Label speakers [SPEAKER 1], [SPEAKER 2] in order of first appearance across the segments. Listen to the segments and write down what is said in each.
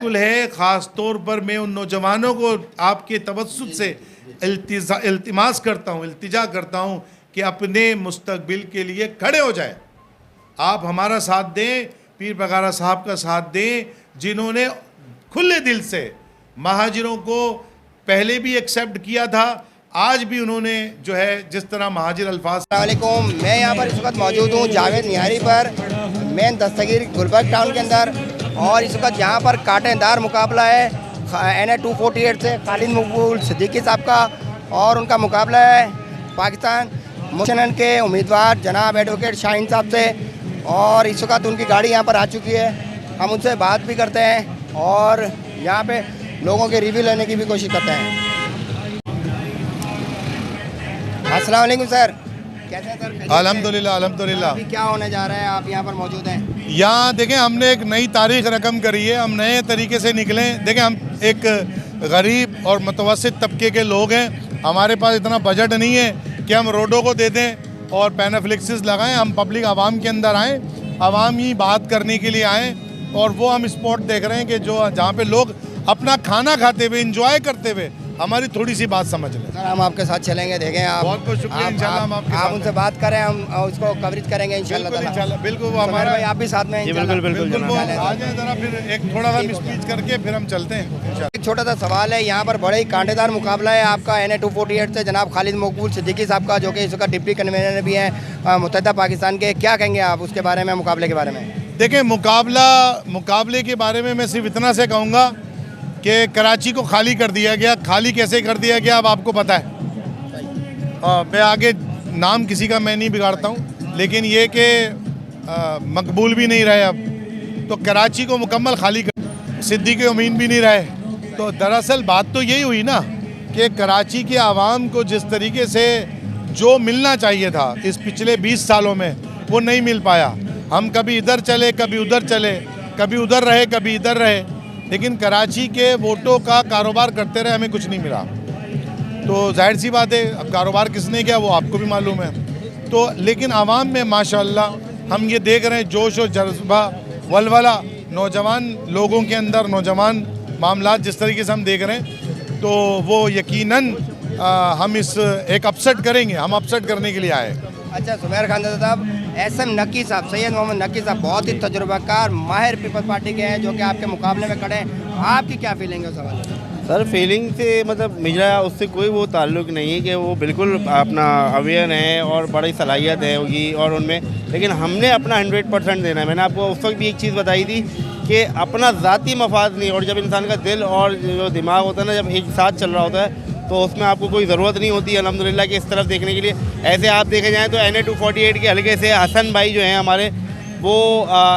[SPEAKER 1] बिल्कुल है। ख़ास तौर पर मैं उन नौजवानों को आपके तवज्जुह से इल्तिमास करता हूँ, इल्तिजा करता हूँ कि अपने मुस्तकबिल के लिए खड़े हो जाए। आप हमारा साथ दें, पीर बगारा साहब का साथ दें, जिन्होंने खुले दिल से महाजिरों को पहले भी एक्सेप्ट किया था, आज भी उन्होंने जो है जिस तरह महाजिर अल्फाज।
[SPEAKER 2] अस्सलामुअलैकुम, मैं यहाँ पर इस वक्त मौजूद हूँ जावेद निहारी पर, मेन दस्तगीर गुलबर्ग टाउन के अंदर। और इस वक्त यहाँ पर कांटेदार मुकाबला है NA 248 से खालिद मकबूल सिद्दीकी साहब का, और उनका मुकाबला है पाकिस्तान मुस्लिम के उम्मीदवार जनाब एडवोकेट शाहीन साहब से। और इस वक्त उनकी गाड़ी यहाँ पर आ चुकी है, हम उनसे बात भी करते हैं और यहाँ पे लोगों के रिव्यू लेने की भी कोशिश करते हैं। अस्सलाम वालेकुम सर, कैसे हैं सर?
[SPEAKER 1] अल्हम्दुलिल्लाह अल्हम्दुलिल्लाह।
[SPEAKER 2] अभी क्या होने जा रहा है, आप यहाँ पर मौजूद हैं?
[SPEAKER 1] यहाँ देखें, हमने एक नई तारीख रकम करी है, हम नए तरीके से निकलें। देखें, हम एक गरीब और मुतवस्सित तबके के लोग हैं, हमारे पास इतना बजट नहीं है कि हम रोडों को दे दें और पैनाफ्लिक्सिस लगाएं। हम पब्लिक आवाम के अंदर आएँ, आवाम ही बात करने के लिए आएँ, और वो हम स्पॉट देख रहे हैं कि जो जहाँ पे लोग अपना खाना खाते हुए, इंजॉय करते हुए हमारी थोड़ी सी बात समझ लें।
[SPEAKER 2] सर हम आपके साथ चलेंगे, देखें आप।
[SPEAKER 1] बहुत बहुत शुक्रिया। इंशाल्लाह हम आपके
[SPEAKER 2] आप
[SPEAKER 1] साथ
[SPEAKER 2] उनसे बात करें, हम उसको कवरेज करेंगे इंशाल्लाह ताला।
[SPEAKER 1] इंशाल्लाह बिल्कुल। वो
[SPEAKER 2] तो
[SPEAKER 1] हमारा
[SPEAKER 2] भाई आप भी साथ में हैं इंशाल्लाह?
[SPEAKER 1] बिल्कुल वो आ जाए ज़रा, फिर एक थोड़ा सा स्पीच करके फिर हम चलते हैं।
[SPEAKER 2] एक छोटा सा सवाल है, यहाँ पर बड़े ही कांटेदार मुकाबला है आपका NA 248 से जनाब खालिद मकबूल सिद्दीकी साहब का, जो कि इसका डिप्टी कन्वीनर भी हैं मुत्तहिदा पाकिस्तान के। क्या कहेंगे आप उसके बारे में, मुकाबले के बारे में?
[SPEAKER 1] देखें, मुकाबले के बारे में मैं सिर्फ इतना से कहूँगा कि कराची को खाली कर दिया गया। खाली कैसे कर दिया गया अब आपको पता है। मैं आगे नाम किसी का मैं नहीं बिगाड़ता हूँ, लेकिन ये कि मकबूल भी नहीं रहे अब, तो कराची को मुकम्मल खाली कर, सिद्दीकी उम्मीद भी नहीं रहे। तो दरअसल बात तो यही हुई ना कि कराची के आवाम को जिस तरीके से जो मिलना चाहिए था इस पिछले 20 सालों में, वो नहीं मिल पाया। हम कभी इधर चले, कभी उधर चले, कभी उधर रहे, कभी इधर रहे, लेकिन कराची के वोटों का कारोबार करते रहे, हमें कुछ नहीं मिला। तो जाहिर सी बात है, अब कारोबार किसने किया वो आपको भी मालूम है। तो लेकिन आवाम में माशाअल्लाह हम ये देख रहे हैं जोश और जज्बा, वलवला नौजवान लोगों के अंदर, नौजवान मामलात जिस तरीके से हम देख रहे हैं, तो वो यकीनन हम इस एक अपसेट करेंगे। हम अपसेट करने के लिए आए।
[SPEAKER 2] अच्छा, सुमेर खानदादा साहब, SM नकी साहब, सैयद मोहम्मद नकी साहब बहुत ही तजुर्बाकार माहिर पीपल्स पार्टी के हैं, जो कि आपके मुकाबले में खड़े हैं। आपकी क्या फीलिंग है उस हवाले से?
[SPEAKER 3] सर फीलिंग से मतलब मेरा उससे कोई वो ताल्लुक़ नहीं है कि वो बिल्कुल अपना अवेयर है और बड़ी सलाहियत है होगी और उनमें, लेकिन हमने अपना 100% देना है। मैंने आपको उस वक्त भी एक चीज़ बताई थी कि अपना ज़ाती मफाद नहीं, और जब इंसान का दिल और जो दिमाग होता है ना, जब एक साथ चल रहा होता है, तो उसमें आपको कोई ज़रूरत नहीं होती अल्हम्दुलिल्लाह कि इस तरफ देखने के लिए। ऐसे आप देखे जाएँ तो NA 248 के हल्के से हसन भाई जो हैं हमारे, वो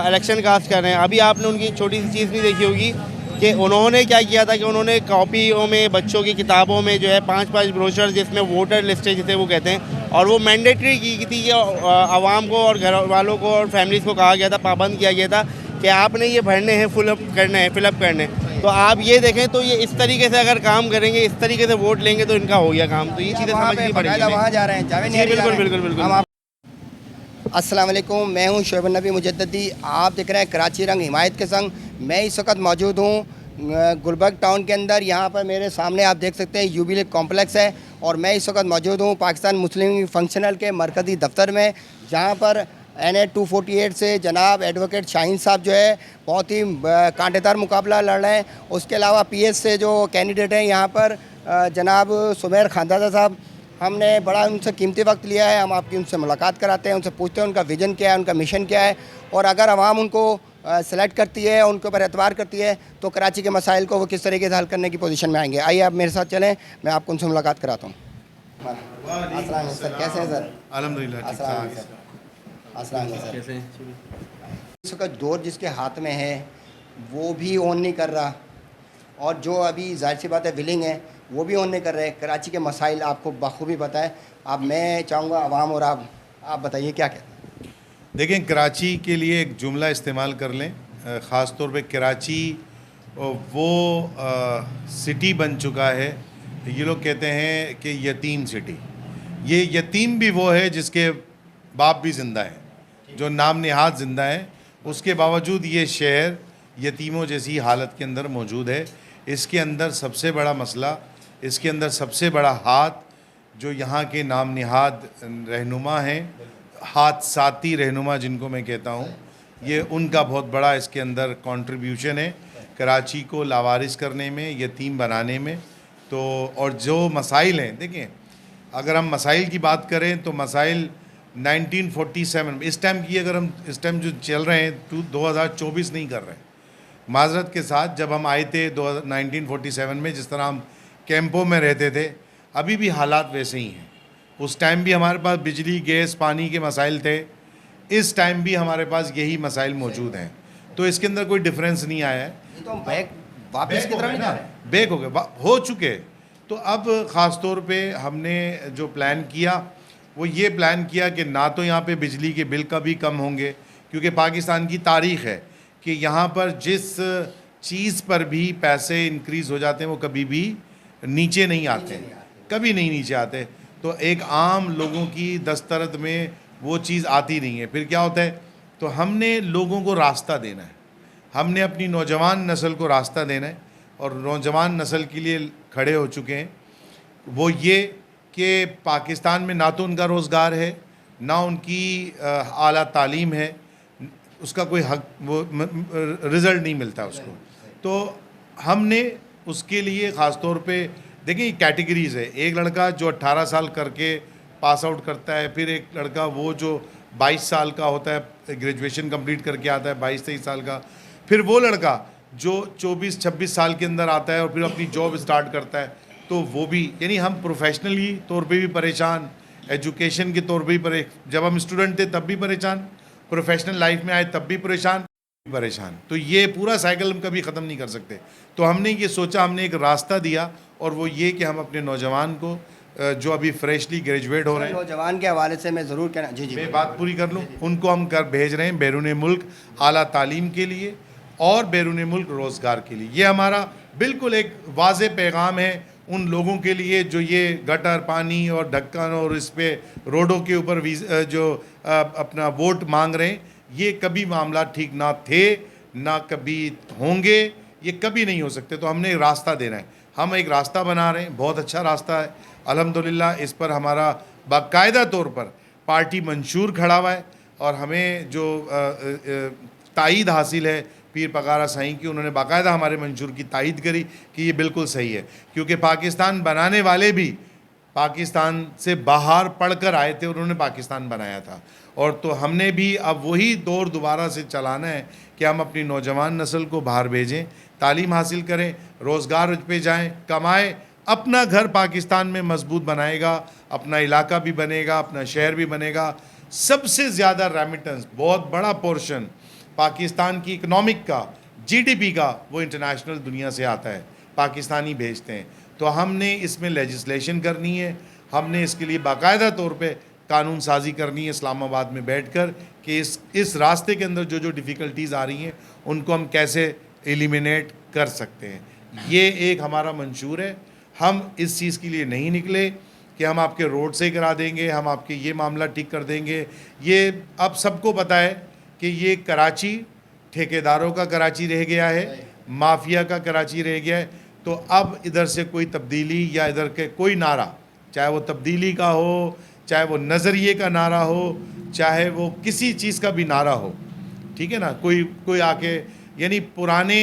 [SPEAKER 3] इलेक्शन कास्ट कर रहे हैं। अभी आपने उनकी छोटी सी चीज़ नहीं देखी होगी कि उन्होंने क्या किया था कि उन्होंने कॉपियों में, बच्चों की किताबों में जो है 5-5 ब्रोशर जिसमें वोटर लिस्टें जिसे वो कहते हैं, और वो मैंडेटरी की थी कि आवाम को और घर वालों को और फैमिलीज़ को कहा गया था, पाबंद किया गया था कि आपने ये भरने हैं, फिलअप करने हैं। तो आप ये देखें तो ये इस तरीके से अगर काम करेंगे, इस तरीके से वोट लेंगे तो इनका हो गया काम। तो ये चीज़ें समझनी पड़ेगी।
[SPEAKER 2] वहाँ जा रहे हैं जावेद निहारी?
[SPEAKER 3] बिल्कुल।
[SPEAKER 2] अस्सलाम वालेकुम, मैं हूँ शोएब नबी मुजद्ददी। आप देख रहे हैं कराची रंग हिमायत के संग। मैं इस वक्त मौजूद हूँ गुलबर्ग टाउन के अंदर। यहाँ पर मेरे सामने आप देख सकते हैं यूबिले कॉम्प्लेक्स है, और मैं इस वक्त मौजूद हूँ पाकिस्तान मुस्लिम लीग फंक्शनल के मरकज़ी दफ्तर में, जहाँ पर NA 248 से जनाब एडवोकेट शाहीन साहब जो है बहुत ही कांटेदार मुकाबला लड़ रहे हैं। उसके अलावा PS से जो कैंडिडेट हैं यहाँ पर जनाब सुमेर खानदादा साहब, हमने बड़ा उनसे कीमती वक्त लिया है। हम आपकी उनसे मुलाकात कराते हैं, उनसे पूछते हैं उनका विज़न क्या है, उनका मिशन क्या है, और अगर आवाम उनको सेलेक्ट करती है, उनके ऊपर एतबार करती है, तो कराची के मसाइल को वो किस तरीके से हल करने की पोजीशन में आएंगे। आइए आप मेरे साथ चलें, मैं आपको उनसे मुलाकात कराता हूँ। अस्सलाम सर, कैसे हैं सर?
[SPEAKER 1] अल्हम्दुलिल्लाह ठीक ठाक।
[SPEAKER 2] अस्सलाम सर, कैसे हैं? इस वक्त दौर जिसके हाथ में है वो भी ऑन नहीं कर रहा, और जो अभी जाहिर सी बात है विलिंग है वो भी ऑन नहीं कर रहे। कराची के मसाइल आपको बखूबी पता है। अब मैं चाहूँगा आवाम और आप बताइए क्या कहते हैं?
[SPEAKER 1] देखें, कराची के लिए एक जुमला इस्तेमाल कर लें, ख़ास तौर पे कराची वो सिटी बन चुका है, ये लोग कहते हैं कि यतीम सिटी। ये यतीम भी वो है जिसके बाप भी ज़िंदा है, जो नाम निहाद ज़िंदा है, उसके बावजूद ये शहर यतीमों जैसी हालत के अंदर मौजूद है। इसके अंदर सबसे बड़ा मसला, इसके अंदर सबसे बड़ा हाथ जो यहाँ के नाम निहाद रहनुमा हैं, हाथ साथी रहनुमा जिनको मैं कहता हूँ, ये उनका बहुत बड़ा इसके अंदर कंट्रीब्यूशन है कराची को लावारिस करने में, यतीम बनाने में। तो और जो मसाइल हैं, देखिए अगर हम मसाइल की बात करें तो मसाइल 1947 इस टाइम की, अगर हम इस टाइम जो चल रहे हैं 2024 नहीं कर रहे हैं, माजरत के साथ जब हम आए थे 1947 में, जिस तरह हम कैंपों में रहते थे, अभी भी हालात वैसे ही हैं। उस टाइम भी हमारे पास बिजली, गैस, पानी के मसाइल थे, इस टाइम भी हमारे पास यही मसाइल मौजूद हैं। तो इसके अंदर कोई डिफरेंस नहीं आया है।
[SPEAKER 2] ये तो हम बैक वापस की तरफ नहीं जा रहे,
[SPEAKER 1] बैक हो गए, हो चुके। तो अब ख़ास तौर पे हमने जो प्लान किया वो ये प्लान किया कि ना तो यहाँ पे बिजली के बिल कभी कम होंगे, क्योंकि पाकिस्तान की तारीख़ है कि यहाँ पर जिस चीज़ पर भी पैसे इंक्रीज़ हो जाते हैं वो कभी भी नीचे नहीं आते, कभी नहीं नीचे आते। तो एक आम लोगों की दस्तरद में वो चीज़ आती नहीं है। फिर क्या होता है, तो हमने लोगों को रास्ता देना है, हमने अपनी नौजवान नस्ल को रास्ता देना है, और नौजवान नस्ल के लिए खड़े हो चुके हैं। वो ये कि पाकिस्तान में ना तो उनका रोज़गार है, ना उनकी आला तालीम है, उसका कोई हक, वो रिज़ल्ट नहीं मिलता उसको। तो हमने उसके लिए ख़ास तौर पे देखिए कैटेगरीज़ है। एक लड़का जो 18 साल करके पास आउट करता है, फिर एक लड़का वो जो 22 साल का होता है, ग्रेजुएशन कंप्लीट करके आता है 22-23 साल का, फिर वो लड़का जो 24-26 साल के अंदर आता है और फिर अपनी जॉब स्टार्ट करता है। तो वो भी, यानी हम प्रोफेशनली तौर पे भी परेशान, एजुकेशन के तौर पे भी जब हम स्टूडेंट थे तब भी परेशान, प्रोफेशनल लाइफ में आए तब भी परेशान। तो ये पूरा साइकिल हम कभी ख़त्म नहीं कर सकते। तो हमने ये सोचा, हमने एक रास्ता दिया, और वो ये कि हम अपने नौजवान को जो अभी फ्रेशली ग्रेजुएट हो रहे हैं,
[SPEAKER 2] नौजवान के हवाले से मैं ज़रूर कहना, जी
[SPEAKER 1] मैं बात पूरी कर लूँ, उनको हम कर भेज रहे हैं बैरून मुल्क आला तालीम के लिए और बैरून मुल्क रोज़गार के लिए। ये हमारा बिल्कुल एक वाज़ेह पैगाम है उन लोगों के लिए जो ये गटर, पानी और ढक्कन और इस पे रोडों के ऊपर जो अपना वोट मांग रहे हैं। ये कभी मामला ठीक ना थे, ना कभी होंगे, ये कभी नहीं हो सकते। तो हमने एक रास्ता देना है, हम एक रास्ता बना रहे हैं, बहुत अच्छा रास्ता है अल्हम्दुलिल्लाह। इस पर हमारा बाकायदा तौर पर पार्टी मंशूर खड़ा हुआ है, और हमें जो तायीद हासिल है पीर पगारा साईं की, उन्होंने बाकायदा हमारे मंशूर की तायीद करी कि ये बिल्कुल सही है, क्योंकि पाकिस्तान बनाने वाले भी पाकिस्तान से बाहर पढ़कर आए थे, उन्होंने पाकिस्तान बनाया था। और तो हमने भी अब वही दौर दोबारा से चलाना है कि हम अपनी नौजवान नस्ल को बाहर भेजें, तालीम हासिल करें, रोज़गार पे जाएं, कमाएं, अपना घर पाकिस्तान में मजबूत बनाएगा, अपना इलाका भी बनेगा, अपना शहर भी बनेगा। सबसे ज़्यादा रेमिटेंस, बहुत बड़ा पोर्शन पाकिस्तान की इकनॉमिक का, जीडीपी का, वो इंटरनेशनल दुनिया से आता है, पाकिस्तानी भेजते हैं। तो हमने इसमें लेजिस्लेशन करनी है, हमने इसके लिए बाकायदा तौर पे कानून साजी करनी है इस्लामाबाद में बैठकर कि इस रास्ते के अंदर जो जो डिफ़िकल्टीज़ आ रही हैं उनको हम कैसे एलिमिनेट कर सकते हैं। ये एक हमारा मंशूर है। हम इस चीज़ के लिए नहीं निकले कि हम आपके रोड से करा देंगे, हम आपके ये मामला ठीक कर देंगे। ये अब सबको पता है कि ये कराची ठेकेदारों का कराची रह गया है, माफिया का कराची रह गया है। तो अब इधर से कोई तब्दीली या इधर के कोई नारा, चाहे वो तब्दीली का हो, चाहे वो नज़रिए का नारा हो, चाहे वो किसी चीज़ का भी नारा हो, ठीक है ना, कोई आके, यानी पुराने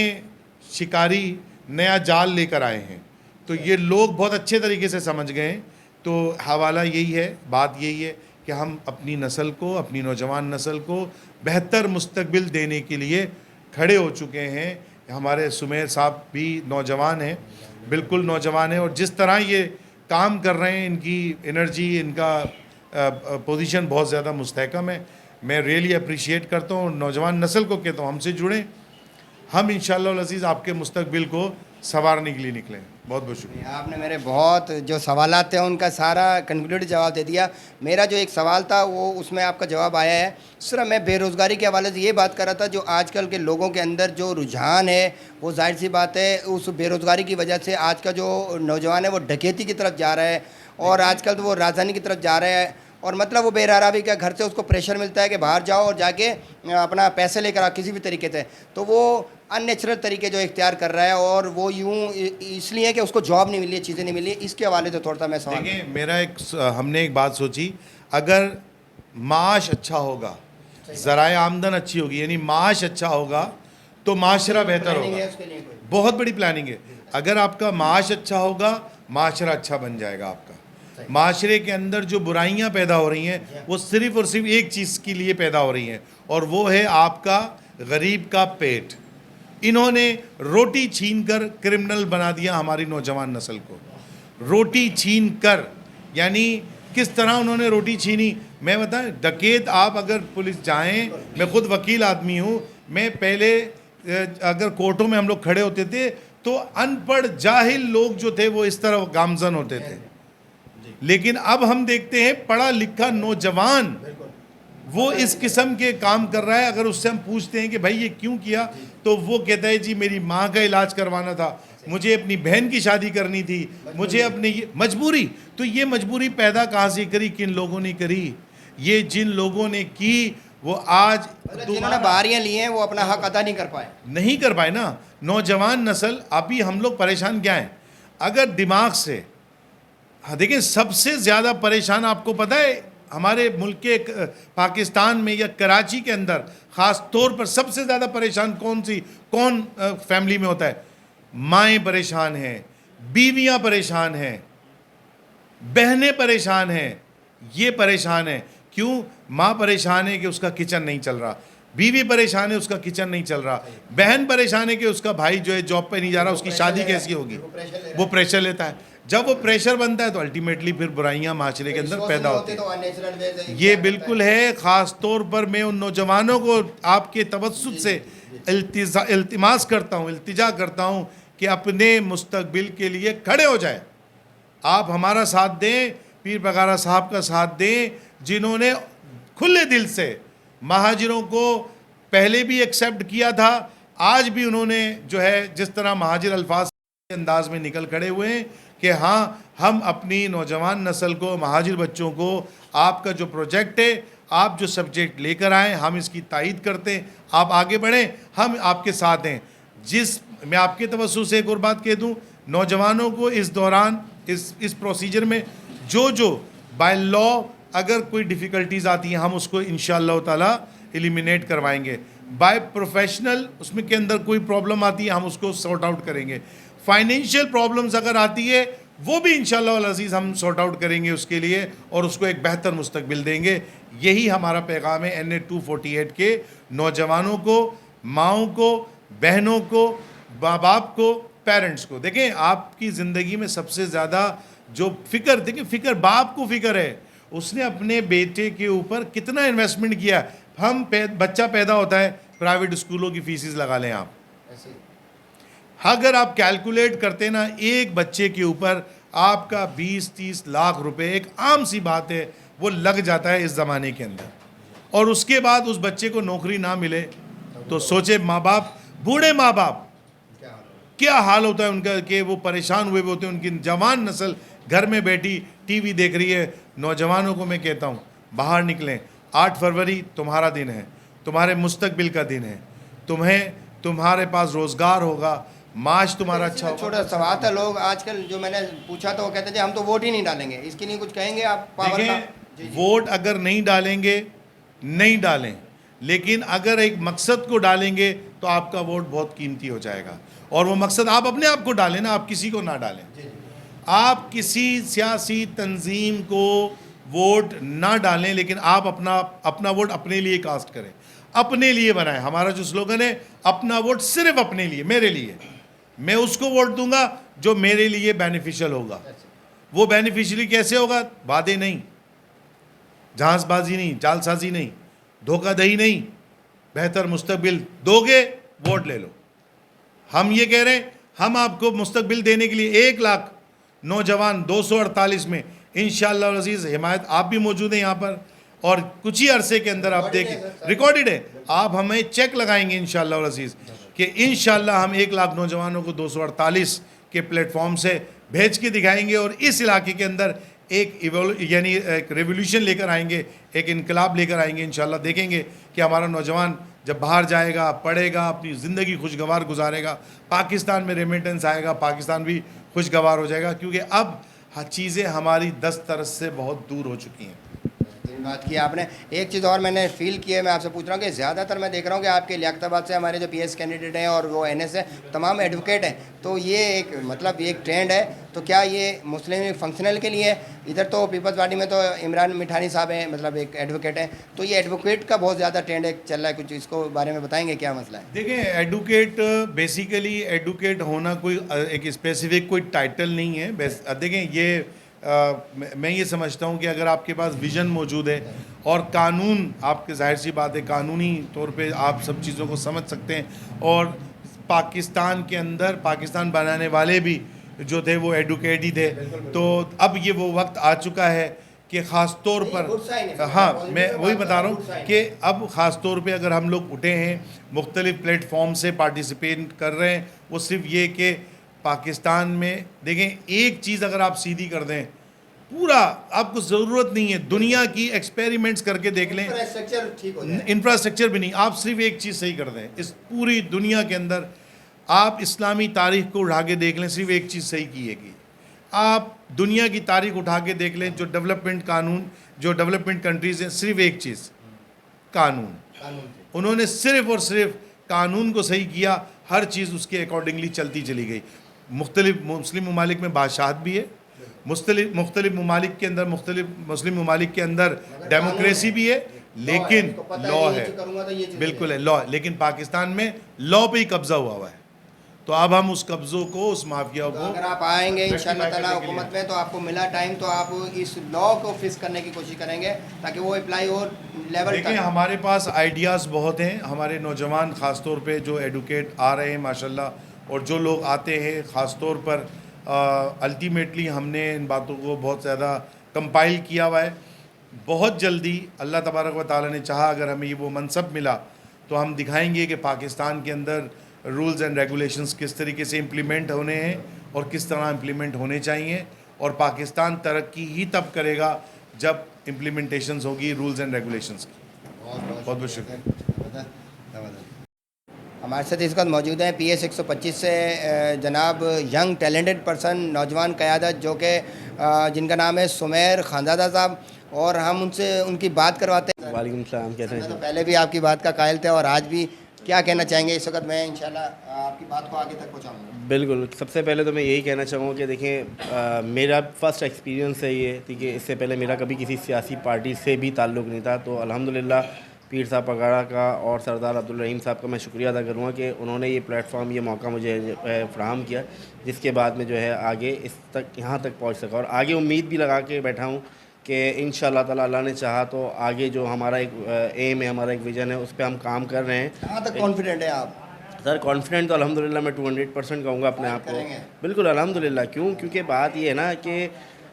[SPEAKER 1] शिकारी नया जाल लेकर आए हैं। तो ये लोग बहुत अच्छे तरीके से समझ गए हैं। तो हवाला यही है, बात यही है कि हम अपनी नस्ल को, अपनी नौजवान नस्ल को बेहतर मुस्तकबिल देने के लिए खड़े हो चुके हैं। हमारे सुमेर साहब भी नौजवान हैं, बिल्कुल नौजवान हैं, और जिस तरह ये काम कर रहे हैं, इनकी एनर्जी, इनका पोजीशन बहुत ज़्यादा मुस्तहकम है। मैं रियली अप्रिशिएट करता हूँ, नौजवान नस्ल को कहता हूँ हमसे जुड़ें, हम इंशाअल्लाह अज़ीज़ आपके मुस्तकबिल को संवारने के लिए निकलें। बहुत बहुत शुक्रिया।
[SPEAKER 2] आपने मेरे बहुत जो सवालात थे उनका सारा कंक्लूडेड जवाब दे दिया। मेरा जो एक सवाल था वो उसमें आपका जवाब आया है। सिर्फ मैं बेरोज़गारी के हवाले से ये बात कर रहा था, जो आजकल के लोगों के अंदर जो रुझान है वो जाहिर सी बात है उस बेरोज़गारी की वजह से आज का जो नौजवान है वो डकैती की तरफ जा रहा है, और आजकल तो वो राजधानी की तरफ जा रहा है। और मतलब वो बेरारावी का, घर से उसको प्रेशर मिलता है कि बाहर जाओ और जाके अपना पैसे लेकर आओ किसी भी तरीके से। तो वो अननेचुरल तरीके जो इख्तियार कर रहा है, और वो यूं इसलिए कि उसको जॉब नहीं मिली है, चीज़ें नहीं मिली है, इसके हवाले से थोड़ा सा मैं सवाल।
[SPEAKER 1] देखिए मेरा हमने एक बात सोची, अगर माश अच्छा होगा, ज़राए आमदन अच्छी होगी, यानी माश अच्छा होगा तो माशरा बेहतर
[SPEAKER 2] Planning है
[SPEAKER 1] होगा।
[SPEAKER 2] उसके लिए कोई?
[SPEAKER 1] बहुत बड़ी प्लानिंग है। अगर आपका माश अच्छा होगा, माशरा अच्छा बन जाएगा आपका। माशरे के अंदर जो बुराइयां पैदा हो रही हैं वो सिर्फ़ और सिर्फ एक चीज़ के लिए पैदा हो रही हैं, और वो है आपका गरीब का पेट। इन्होंने रोटी छीनकर क्रिमिनल बना दिया हमारी नौजवान नस्ल को। रोटी छीन कर, यानी किस तरह उन्होंने रोटी छीनी, मैं बताएं, डकैत आप अगर पुलिस जाएं, मैं खुद वकील आदमी हूं, मैं पहले अगर कोर्टों में हम लोग खड़े होते थे तो अनपढ़ जाहिल लोग जो थे वो इस तरह गामजन होते थे, लेकिन अब हम देखते हैं पढ़ा लिखा नौजवान वो इस किस्म के काम कर रहा है। अगर उससे हम पूछते हैं कि भाई ये क्यों किया, तो वो कहता है जी मेरी माँ का इलाज करवाना था, मुझे अपनी बहन की शादी करनी थी, मुझे अपनी मजबूरी। तो ये मजबूरी पैदा कहाँ से करी, किन लोगों ने करी? ये जिन लोगों ने की वो आज
[SPEAKER 2] जिन्होंने बाहरियाँ ली हैं वो अपना हक अदा नहीं कर पाए
[SPEAKER 1] ना। नौजवान नस्ल, अभी हम लोग परेशान क्या हैं? अगर दिमाग से, हाँ देखिए, सबसे ज़्यादा परेशान आपको पता है हमारे मुल्क के पाकिस्तान में या कराची के अंदर ख़ास तौर पर सबसे ज़्यादा परेशान कौन फैमिली में होता है? माएँ परेशान हैं, बीवियाँ परेशान हैं, बहनें परेशान हैं। ये परेशान है क्यों? माँ परेशान है कि उसका किचन नहीं चल रहा, बीवी परेशान है उसका किचन नहीं चल रहा, बहन परेशान है कि उसका भाई जो है जॉब पे नहीं जा रहा, उसकी शादी कैसी होगी? वो प्रेशर लेता है। जब वो प्रेशर बनता है तो अल्टीमेटली फिर बुराइयां माशरे के अंदर पैदा होती हैं। ये बिल्कुल है। ख़ास तौर पर मैं उन नौजवानों को आपके तवज्जुह से इल्तिमास करता हूँ, इल्तिजा करता हूँ कि अपने मुस्तकबिल के लिए खड़े हो जाए। आप हमारा साथ दें, पीर बगारा साहब का साथ दें, जिन्होंने खुले दिल से महाजिरों को पहले भी एक्सेप्ट किया था, आज भी उन्होंने जो है जिस तरह महाजिर अल्फाज के अंदाज में निकल खड़े हुए हैं कि हाँ, हम अपनी नौजवान नस्ल को, महाजिर बच्चों को, आपका जो प्रोजेक्ट है, आप जो सब्जेक्ट लेकर आएँ, हम इसकी तायीद करते हैं, आप आगे बढ़ें, हम आपके साथ हैं। मैं आपके तवज्जुह से एक और बात कह दूँ, नौजवानों को इस दौरान इस प्रोसीजर में जो बाय लॉ अगर कोई डिफ़िकल्टीज़ आती हैं, हम उसको इंशाअल्लाह ताला एलिमिनेट करवाएंगे। बाय प्रोफेशनल उसमें के अंदर कोई प्रॉब्लम आती है, हम उसको सॉर्ट आउट करेंगे। फाइनेंशियल प्रॉब्लम्स अगर आती है वो भी इंशाअल्लाह अज़ीज़ हम सॉर्ट आउट करेंगे उसके लिए, और उसको एक बेहतर मुस्तकबिल देंगे। यही हमारा पैगाम है NA 248 के नौजवानों को, माओं को, बहनों को, माँ बाप को, पेरेंट्स को। देखें, आपकी ज़िंदगी में सबसे ज़्यादा जो फ़िक्र, देखिए फ़िक्र बाप को फ़िक्र है, उसने अपने बेटे के ऊपर कितना इन्वेस्टमेंट किया। बच्चा पैदा होता है, प्राइवेट स्कूलों की फीसिस लगा लें आप, अगर आप कैलकुलेट करते ना, एक बच्चे के ऊपर आपका 20-30 लाख रुपए, एक आम सी बात है, वो लग जाता है इस ज़माने के अंदर। और उसके बाद उस बच्चे को नौकरी ना मिले तो सोचे माँ बाप, बूढ़े माँ बाप क्या हाल होता है उनका, कि वो परेशान हुए होते हैं। उनकी जवान नस्ल घर में बैठी टीवी देख रही है। नौजवानों को मैं कहता हूँ, बाहर निकलें। 8 फरवरी तुम्हारा दिन है, तुम्हारे मुस्तकबिल का दिन है, तुम्हारे पास रोज़गार होगा, माश तुम्हारा अच्छा होगा।
[SPEAKER 2] छोटा सवाल था, लोग आजकल जो मैंने पूछा तो वो कहते थे हम तो वोट ही नहीं डालेंगे, इसके लिए कुछ कहेंगे आप?
[SPEAKER 1] देखिए, वोट अगर नहीं डालेंगे, नहीं डालें, लेकिन अगर एक मकसद को डालेंगे तो आपका वोट बहुत कीमती हो जाएगा। और वो मकसद आप अपने आप को डालें ना, आप किसी को ना डालें। आप किसी सियासी तंजीम को वोट ना डालें, लेकिन आप अपना वोट अपने लिए कास्ट करें, अपने लिए बनाएं। हमारा जो स्लोगन है, अपना वोट सिर्फ अपने लिए, मेरे लिए, मैं उसको वोट दूंगा जो मेरे लिए बेनिफिशियल होगा। वो बेनिफिशियली कैसे होगा? वादे नहीं, जहांसबाजी नहीं, जालसाजी नहीं, धोखाधड़ी नहीं, बेहतर मुस्तकबिल दोगे, वोट ले लो। हम ये कह रहे हैं, हम आपको मुस्तकबिल देने के लिए 1 लाख नौजवान 248 में इंशाअल्लाह अज़ीज़, हिमायत आप भी मौजूद हैं यहाँ पर, और कुछ ही अरसे के अंदर आप देखें, रिकॉर्डेड है, आप हमें चेक लगाएंगे इंशाअल्लाह अज़ीज़ कि इंशाअल्लाह हम 1 लाख नौजवानों को 248 के प्लेटफॉर्म से भेज के दिखाएंगे, और इस इलाके के अंदर एक रेवोल्यूशन लेकर आएंगे, एक इनकलाब लेकर आएंगे। इंशाअल्लाह देखेंगे कि हमारा नौजवान जब बाहर जाएगा, पढ़ेगा, अपनी ज़िंदगी खुशगवार गुजारेगा, पाकिस्तान में रेमिटेंस आएगा, पाकिस्तान भी खुशगवार हो जाएगा, क्योंकि अब चीज़ें हमारी 10 तरस से बहुत दूर हो चुकी हैं।
[SPEAKER 2] बात की आपने। एक चीज़ और मैंने फील की है, मैं आपसे पूछ रहा हूँ कि ज़्यादातर मैं देख रहा हूँ कि आपके लियाकताबाद से हमारे जो पीएस कैंडिडेट हैं और वो एनएस है, तमाम एडवोकेट हैं, तो ये एक मतलब ये एक ट्रेंड है। तो क्या ये मुस्लिम लीग फंक्शनल के लिए है? इधर तो पीपल्स पार्टी में तो इमरान मिठानी साहब हैं, मतलब एक एडवोकेट हैं, तो ये एडवोकेट का बहुत ज़्यादा ट्रेंड चल रहा है, कुछ इसको बारे में बताएंगे क्या मसला है?
[SPEAKER 1] देखिए, एडवोकेट बेसिकली एडवोकेट होना कोई एक स्पेसिफिक कोई टाइटल नहीं है। देखें, ये मैं ये समझता हूँ कि अगर आपके पास विज़न मौजूद है और कानून, आपके ज़ाहिर सी बात है कानूनी तौर पे आप सब चीज़ों को समझ सकते हैं, और पाकिस्तान के अंदर पाकिस्तान बनाने वाले भी जो थे वो एडवोकेट ही थे, तो अब ये वो वक्त आ चुका है कि ख़ास तौर पर, हाँ मैं वही बता रहा हूँ कि अब ख़ास तौर पे अगर हम लोग उठे हैं, मुख्तलिफ़ प्लेटफॉर्म से पार्टिसिपेट कर रहे हैं, वो सिर्फ ये कि पाकिस्तान में देखें, एक चीज़ अगर आप सीधी कर दें, पूरा आपको ज़रूरत नहीं है दुनिया की एक्सपेरिमेंट्स करके देख लें,
[SPEAKER 2] इंफ्रास्ट्रक्चर ठीक हो जाए।
[SPEAKER 1] इंफ्रास्ट्रक्चर भी नहीं, आप सिर्फ एक चीज़ सही कर दें, इस पूरी दुनिया के अंदर आप इस्लामी तारीख़ को उठा के देख लें, सिर्फ एक चीज़ सही की है कि आप दुनिया की तारीख़ उठा के देख लें, जो डेवलपमेंट कानून, जो डेवलपमेंट कंट्रीज़ हैं, सिर्फ एक चीज़, कानून। उन्होंने सिर्फ और सिर्फ कानून को सही किया, हर चीज़ उसके अकॉर्डिंगली चलती चली गई। मुख्तलिफ मुस्लिम ममालिक में बादशाहत भी है, मुख्तलिफ ममालिक के अंदर, मुख्तलिफ मुस्लिम ममालिक के अंदर डेमोक्रेसी भी है, लेकिन लॉ है, बिल्कुल है लॉ, लेकिन पाकिस्तान में लॉ पे ही कब्ज़ा हुआ है। तो अब हम उस कब्ज़ों को, उस माफिया को,
[SPEAKER 2] अगर आप आएंगे इंशाल्लाह ताला हुकूमत में, तो आपको मिला टाइम तो आप इस लॉ को फिक्स करने की कोशिश करेंगे ताकि वो अप्लाई हो लेवल तक।
[SPEAKER 1] देखिए, हमारे पास आइडियाज़ बहुत हैं, हमारे नौजवान ख़ास तौर पे जो एडवोकेट आ रहे हैं माशाल्लाह, और जो लोग आते हैं ख़ास तौर पर अल्टीमेटली हमने इन बातों को बहुत ज़्यादा कंपाइल किया हुआ है। बहुत जल्दी अल्लाह तबारक व तआला ने चाहा, अगर हमें ये वो मनसब मिला, तो हम दिखाएंगे कि पाकिस्तान के अंदर रूल्स एंड रेगुलेशंस किस तरीके से इम्प्लीमेंट होने हैं और किस तरह इम्प्लीमेंट होने चाहिए, और पाकिस्तान तरक्की ही तब करेगा जब इम्प्लीमेंटेशंस होगी रूल्स एंड रेगुलेशंस की। बहुत बहुत शुक्रिया।
[SPEAKER 2] हमारे साथ इस वक्त मौजूद हैं पीएस 125 से जनाब यंग टैलेंटेड पर्सन, नौजवान क़यादत, जो कि जिनका नाम है सुमेर खानज़ादा साहब, और हम उनसे उनकी बात करवाते हैं।
[SPEAKER 3] वालेकुम सलाम, कैसे हैं?
[SPEAKER 2] तो पहले भी आपकी बात का कायल थे और आज भी क्या कहना चाहेंगे? इस वक्त मैं इंशाल्लाह आपकी बात को आगे तक पहुँचाऊँगा।
[SPEAKER 3] बिल्कुल, सबसे पहले तो मैं यही कहना चाहूँगा कि देखें, मेरा फ़र्स्ट एक्सपीरियंस है ये, ठीक है। इससे पहले मेरा कभी किसी सियासी पार्टी से भी ताल्लुक़ नहीं था, तो अल्हम्दुलिल्लाह पीर साहब पगाड़ा का और सरदार अब्दुल रहीम साहब का मैं शुक्रिया अदा करूँगा कि उन्होंने ये प्लेटफॉर्म, ये मौका मुझे फ़राहम किया, जिसके बाद में जो है आगे इस तक, यहाँ तक पहुँच सका, और आगे उम्मीद भी लगा के बैठा हूँ कि इंशाअल्लाह ताला अल्लाह ने चाहा तो आगे जो हमारा एक एम है, हमारा एक विज़न है, उस पर हम काम कर रहे हैं।
[SPEAKER 2] कहाँ तक कॉन्फिडेंट है आप?
[SPEAKER 3] सर कॉन्फिडेंट तो अल्हम्दुलिल्लाह मैं 200% कहूँगा अपने आप को, बिल्कुल अल्हम्दुलिल्लाह। क्यों? क्योंकि बात ये है ना कि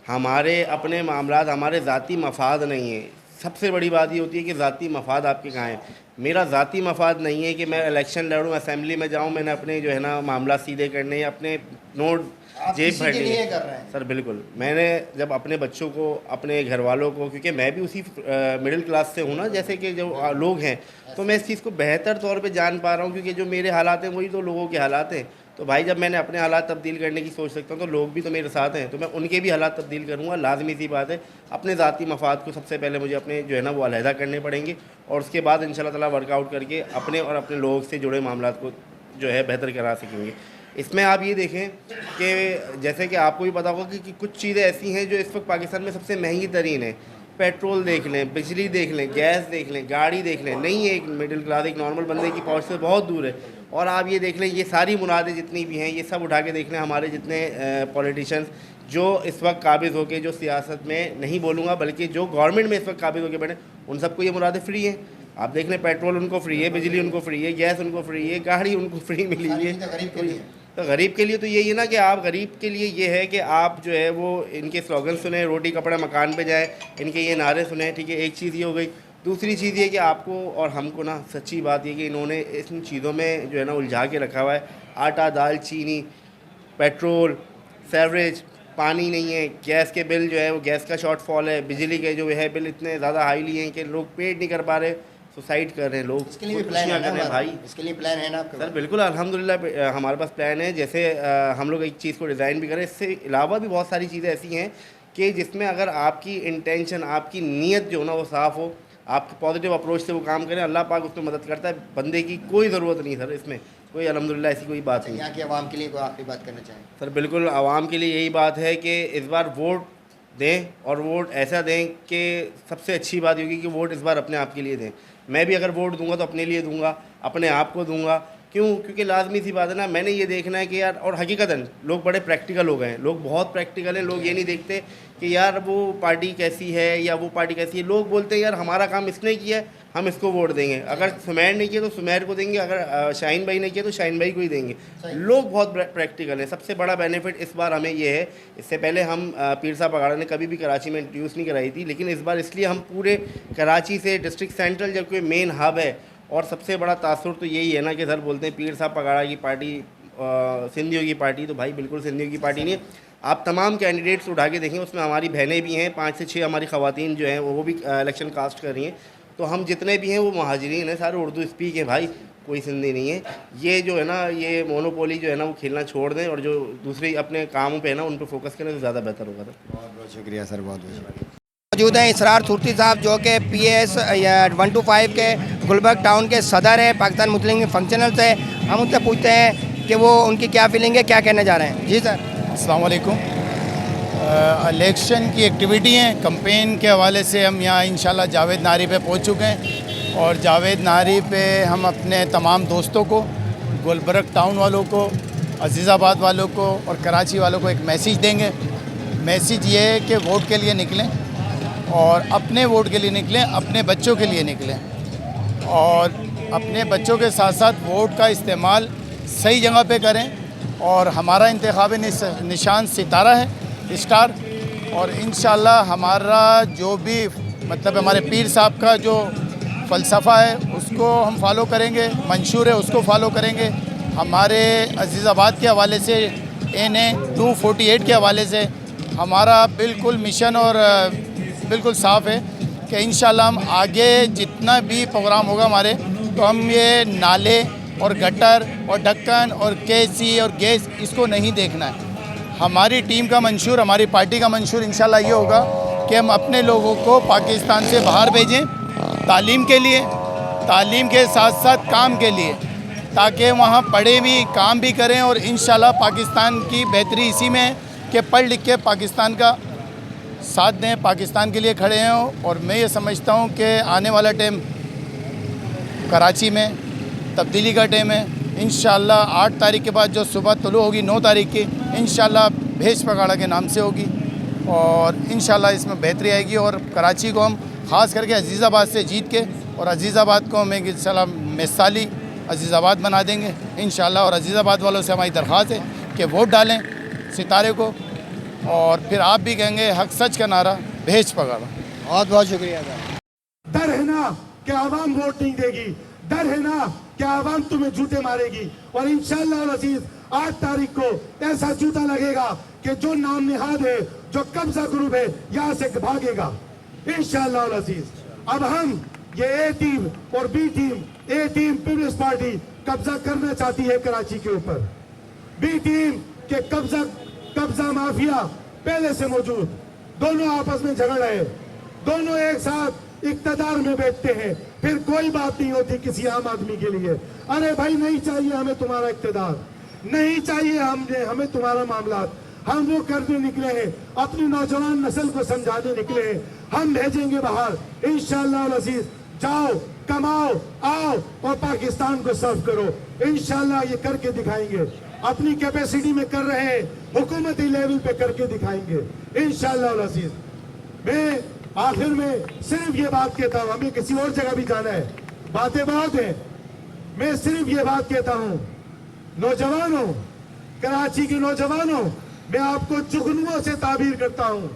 [SPEAKER 3] हमारे अपने मामलात, हमारे ज़ाती मफाद नहीं है। सबसे बड़ी बात ये होती है कि ज़ाती मफाद आपके कहाँ हैं। मेरा ज़ाती मफाद नहीं है कि मैं इलेक्शन लड़ूँ, असेंबली में जाऊँ, मैंने अपने जो है ना मामला सीधे करने या अपने नोट जेब भरनी है। सर बिल्कुल, मैंने जब अपने बच्चों को, अपने घर वालों को, क्योंकि मैं भी उसी मिडिल क्लास से हूँ ना जैसे कि जो लोग हैं, तो मैं इस चीज़ को बेहतर तौर पे जान पा रहा हूँ, क्योंकि जो मेरे हालात हैं वही तो लोगों के हालात हैं। तो भाई जब मैंने अपने हालात तब्दील करने की सोच सकता हूँ, तो लोग भी तो मेरे साथ हैं, तो मैं उनके भी हालात तब्दील करूँगा। लाजमी सी बात है, अपने ज़ाती मफाद को सबसे पहले मुझे अपने जो है ना वो अलहदा करने पड़ेंगे, और उसके बाद इंशाल्लाह ताला वर्कआउट करके अपने और अपने लोगों से जुड़े मामलात को जो है बेहतर करा सकेंगे। इसमें आप ये देखें कि जैसे कि आपको भी पता होगा कि कुछ चीज़ें ऐसी हैं जो इस वक्त पाकिस्तान में सबसे महंगी तरीन है। पेट्रोल देख लें, बिजली देख लें, गैस देख लें, गाड़ी देख लें, नहीं है एक मिडिल क्लास, एक नॉर्मल बंदे की पहुंच से बहुत दूर है। और आप ये देख लें, ये सारी मुरादें जितनी भी हैं, ये सब उठा के देख लें, हमारे जितने पॉलिटिशियंस जो इस वक्त काबिज़ होके, जो सियासत में नहीं बोलूँगा बल्कि जो गवर्नमेंट में इस वक्त काबिज़ होके बैठे, उन सबको ये मुरादें फ्री हैं। आप देख लें, पेट्रोल उनको फ्री है, बिजली उनको फ्री है, गैस उनको फ्री है, गाड़ी उनको फ्री मिली है। तो गरीब के लिए तो यही है ना कि आप, गरीब के लिए ये है कि आप जो है वो इनके स्लोगन सुने, रोटी कपड़ा मकान पे जाए, इनके ये नारे सुने, ठीक है। एक चीज़ ये हो गई। दूसरी चीज़ ये कि आपको और हमको ना, सच्ची बात ये कि इन्होंने इन चीज़ों में जो है ना उलझा के रखा हुआ है। आटा, दाल, चीनी, पेट्रोल, सेवरेज, पानी नहीं है, गैस के बिल जो है वो गैस का शॉर्टफॉल है, बिजली के जो है बिल इतने ज़्यादा हाई लिए हैं कि लोग पेड नहीं कर पा रहे। सुसाइड कर रहे हैं लोग,
[SPEAKER 2] इसके लिए भी प्लान
[SPEAKER 3] खुदकुशियाँ
[SPEAKER 2] है
[SPEAKER 3] कर रहे हैं
[SPEAKER 2] ना
[SPEAKER 3] भाई।
[SPEAKER 2] इसके लिए प्लान है ना आपके
[SPEAKER 3] सर
[SPEAKER 2] पास?
[SPEAKER 3] बिल्कुल अल्हम्दुलिल्लाह हमारे पास प्लान है। जैसे हम लोग एक चीज़ को डिज़ाइन भी करें, इससे अलावा भी बहुत सारी चीज़ें ऐसी हैं कि जिसमें अगर आपकी इंटेंशन, आपकी नीयत जो हो ना वो साफ़ हो, आप पॉजिटिव अप्रोच से वो काम करें, अल्लाह पाक उसमें मदद करता है। बंदे की कोई ज़रूरत नहीं सर, इसमें कोई अल्हम्दुलिल्लाह ऐसी कोई बात नहीं।
[SPEAKER 2] यहाँ की आवाम के लिए कोई आखिरी बात करना चाहें?
[SPEAKER 3] सर बिल्कुल आवाम के लिए यही बात है कि इस बार वोट दें, और वोट ऐसा दें कि सबसे अच्छी बात ये होगी कि वोट इस बार अपने आप के लिए दें। मैं भी अगर वोट दूंगा तो अपने लिए दूंगा, अपने आप को दूंगा। क्यों? क्योंकि लाजमी सी बात है ना, मैंने ये देखना है कि यार, और हकीकतन लोग बड़े प्रैक्टिकल हो गए हैं, लोग बहुत प्रैक्टिकल हैं। लोग ये नहीं देखते कि यार वो पार्टी कैसी है या वो पार्टी कैसी है। लोग बोलते हैं यार हमारा काम इसने किया है, हम इसको वोट देंगे। अगर सुमेर ने किया तो सुमेर को देंगे, अगर शाहीन भाई ने किया तो शाहीन भाई को ही देंगे। लोग बहुत प्रैक्टिकल हैं। सबसे बड़ा बेनिफिट इस बार हमें ये है, इससे पहले हम पीर साहब अखाड़ा ने कभी भी कराची में इंट्रोड्यूस नहीं कराई थी, लेकिन इस बार इसलिए हम पूरे कराची से डिस्ट्रिक्ट सेंट्रल जब कोई मेन हब है, और सबसे बड़ा तासुर तो यही है ना कि सर बोलते हैं पीर साहब पगाड़ा की पार्टी सिंधियों की पार्टी, तो भाई बिल्कुल सिंधियों की पार्टी नहीं है। आप तमाम कैंडिडेट्स उठा के देखें, उसमें हमारी बहनें भी हैं, 5 से 6 हमारी ख़वातीन जो हैं वो भी इलेक्शन कास्ट कर रही हैं। तो हम जितने भी हैं वो महाजरीन हैं, सारे उर्दू स्पीक हैं भाई, कोई सिंधी नहीं है। ये जो है ना, ये मोनोपोली जो है ना वो खेलना छोड़ दें, और जो दूसरे अपने कामों पे है ना उन पर फोकस करें तो ज़्यादा बेहतर होगा।
[SPEAKER 2] बहुत बहुत शुक्रिया सर, बहुत बहुत शुक्रिया। मौजूद हैं इसरार सूरती साहब, जो कि PAS 125 के गुलबर्ग टाउन के सदर है, पाकिस्तान मुस्लिम लीग फंक्शनल से। हम उनसे पूछते हैं कि वो उनकी क्या फीलिंग है, क्या कहने जा रहे हैं। जी सर।
[SPEAKER 4] अस्सलाम वालेकुम। इलेक्शन की एक्टिविटी हैं, कैंपेन के हवाले से हम यहाँ इंशाल्लाह जावेद नारी पे पहुँच चुके हैं, और जावेद नारी पे हम अपने तमाम दोस्तों को, गुलबर्ग टाउन वालों को, अजीज़ाबाद वालों को और कराची वालों को एक मैसेज देंगे। मैसेज ये है कि वोट के लिए निकलें, और अपने वोट के लिए निकलें, अपने बच्चों के लिए निकलें, और अपने बच्चों के साथ साथ वोट का इस्तेमाल सही जगह पे करें। और हमारा इंतखाबी निशान सितारा है, स्टार, और इंशाल्लाह हमारा जो भी मतलब हमारे पीर साहब का जो फ़लसफ़ा है उसको हम फॉलो करेंगे, मंशूर है उसको फॉलो करेंगे। हमारे अजीज़ाबाद के हवाले से NA 248 के हवाले से हमारा बिल्कुल मिशन और बिल्कुल साफ़ है कि इंशाल्लाह हम आगे जितना भी प्रोग्राम होगा हमारे, तो हम ये नाले और गटर और ढक्कन और KC और गैस इसको नहीं देखना है। हमारी टीम का मंशूर, हमारी पार्टी का मंशूर इंशाल्लाह ये होगा कि हम अपने लोगों को पाकिस्तान से बाहर भेजें तालीम के लिए, तालीम के साथ साथ काम के लिए, ताकि वहाँ पढ़े भी, काम भी करें। और इंशाल्लाह पाकिस्तान की बेहतरी इसी में है कि पढ़ लिख के पाकिस्तान का साथ दें, पाकिस्तान के लिए खड़े हैं। और मैं ये समझता हूँ कि आने वाला टाइम कराची में तब्दीली का टाइम है। इंशाल्लाह 8 तारीख के बाद जो सुबह तुलू होगी 9 तारीख की, इंशाल्लाह भेष पगाड़ा के नाम से होगी, और इंशाल्लाह इसमें बेहतरी आएगी। और कराची को हम ख़ास करके अजीज़ाबाद से जीत के, और अजीज़ाबाद को हम इंशाल्लाह मिसाली अजीज़ाबाद बना देंगे इंशाल्लाह। और अजीज़ाबाद वालों से हमारी दरख्वास्त है कि वोट डालें सितारे को, और फिर आप भी कहेंगे हक सच का नारा भेज पगाड़ा।
[SPEAKER 2] बहुत बहुत शुक्रिया सर।
[SPEAKER 5] डर है ना कि आवाम वोट नहीं देगी, डर है ना कि आवाम तुम्हें जूते मारेगी, और इंशाअल्लाह अजीज 8 तारीख को ऐसा जूता लगेगा कि जो नाम निहाद है, जो कब्जा ग्रुप है, यहाँ से भागेगा इंशाअल्लाह अजीज। अब हम ये A टीम और B team, A team People's Party कब्जा करना चाहती है कराची के ऊपर, B टीम के कब्जा माफिया पहले से मौजूद, दोनों आपस में झगड़ रहे, दोनों एक साथ इक्तदार में बैठते हैं, फिर कोई बात नहीं होती किसी आम आदमी के लिए। अरे भाई नहीं चाहिए हमें तुम्हारा इक्तदार, नहीं चाहिए हमें तुम्हारा मामला। हम वो करने निकले हैं, अपनी नौजवान नस्ल को समझाने निकले हैं, हम भेजेंगे बाहर इंशाअल्लाह अजीज। जाओ, कमाओ, आओ और पाकिस्तान को सर्व करो, इंशाअल्लाह ये करके दिखाएंगे। अपनी कैपेसिटी में कर रहे हैं, हुकूमती लेवल पे करके दिखाएंगे इंशाअल्लाह अजीज। मैं आखिर में सिर्फ ये बात कहता हूँ, हमें किसी और जगह भी जाना है, बातें बहुत हैं, मैं सिर्फ ये बात कहता हूँ, नौजवानों, कराची के नौजवानों, मैं आपको जुगनुओं से ताबीर करता हूँ।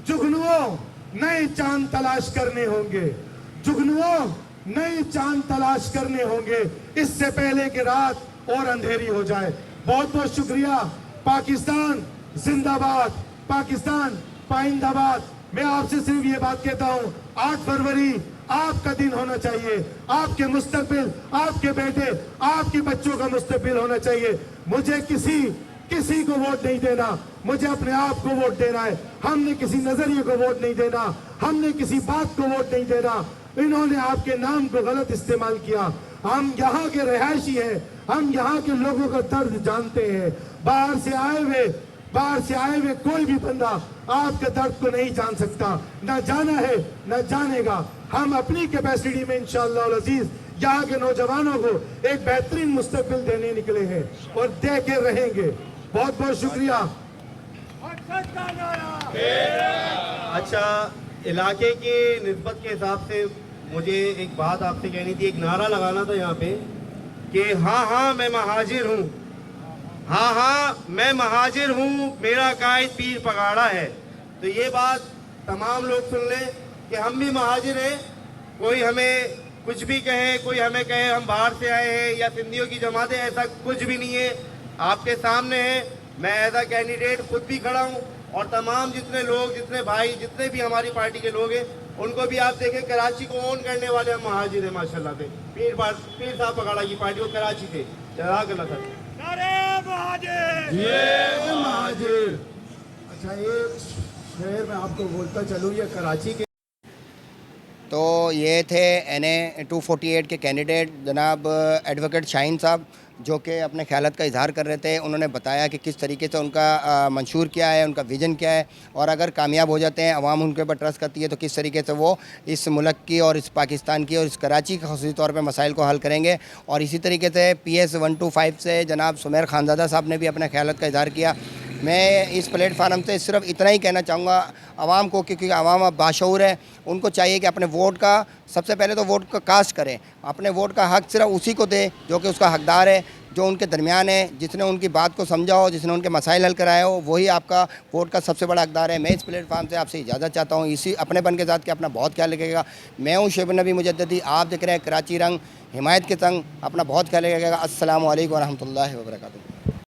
[SPEAKER 5] जुगनुओं, नए चांद तलाश करने होंगे, जुगनुओं नए चांद तलाश करने होंगे, इससे पहले कि रात और अंधेरी हो जाए। बहुत बहुत शुक्रिया। पाकिस्तान जिंदाबाद, पाकिस्तान पाइंदाबाद। मैं आपसे सिर्फ ये बात कहता हूँ, 8 फरवरी आपका दिन होना चाहिए, आपके मुस्तकबिल, आपके बेटे, आपके बच्चों का मुस्तकबिल होना चाहिए। मुझे किसी को वोट नहीं देना, मुझे अपने आप को वोट देना है। हमने किसी नजरिए को वोट नहीं देना, हमने किसी बात को वोट नहीं देना। इन्होंने आपके नाम को गलत इस्तेमाल किया। हम यहाँ के रहायशी हैं, हम यहाँ के लोगों का दर्द जानते हैं। बाहर से आए हुए कोई भी बंदा आपके दर्द को नहीं जान सकता, ना जाना है ना जानेगा। हम अपनी कैपेसिटी में इंशाअल्लाह अल अजीज यहाँ के नौजवानों को एक बेहतरीन मुस्तकबिल देने निकले हैं और दे के रहेंगे। बहुत बहुत शुक्रिया।
[SPEAKER 3] अच्छा, इलाके के निस्बत के हिसाब से मुझे एक बात आपसे कहनी थी, एक नारा लगाना था यहाँ पे कि हाँ मैं महाजिर हूँ, हाँ मैं महाजिर हूँ, मेरा कायद पीर पगाड़ा है। तो ये बात तमाम लोग सुन लें कि हम भी महाजिर हैं। कोई हमें कुछ भी कहे, कोई हमें कहे हम बाहर से आए हैं या सिंधियों की जमात है, ऐसा कुछ भी नहीं है। आपके सामने है, मैं एज अ कैंडिडेट खुद भी खड़ा हूँ और तमाम जितने लोग, जितने भाई, जितने भी हमारी पार्टी के लोग हैं, उनको भी आप देखें, कराची को ओन करने वाले हम महाजिर हैं माशाल्लाह से। पीर साहब पगाड़ा की पार्टी को कराची से जज़ाकल्लाह सर।
[SPEAKER 5] महाजिर। अच्छा, एक शहर में आपको बोलता चलूँ, ये कराची के
[SPEAKER 2] तो ये थे NA 248 के कैंडिडेट जनाब एडवोकेट शाहीन साहब, जो कि अपने ख्यालात का इजहार कर रहे थे। उन्होंने बताया कि किस तरीके से उनका मंशूर क्या है, उनका विज़न क्या है, और अगर कामयाब हो जाते हैं, अवाम उनके ऊपर ट्रस्ट करती है, तो किस तरीके से वो इस मुल्क की और इस पाकिस्तान की और इस कराची के ख़ुसूसी तौर पे मसाइल को हल करेंगे। और इसी तरीके से PS 125 से जनाब सुमेर खानज़ादा साहब ने भी अपने ख्यालात का इजहार किया। मैं इस प्लेटफार्म से सिर्फ इतना ही कहना चाहूँगा आवाम को, क्योंकि आवाम अब बाशऊर है, उनको चाहिए कि अपने वोट का सबसे पहले तो वोट का कास्ट करें, अपने वोट का हक सिर्फ उसी को दें जो कि उसका हकदार है, जो उनके दरमियान है, जिसने उनकी बात को समझा हो, जिसने उनके मसाइल हल कराए हो, वही आपका वोट का सबसे बड़ा हकदार है। मैं इस प्लेटफार्म से आपसे इजाज़त चाहता हूँ, इसी अपनेपन के साथ कि अपना बहुत ख्याल रखिएगा। मैं हूँ शोएब नबी मुजद्ददी, आप देख रहे हैं कराची रंग, हिमायत के संग। अपना बहुत ख्याल रखिएगा। अस्सलामु अलैकुम व रहमतुल्लाहि व बरकातुहू।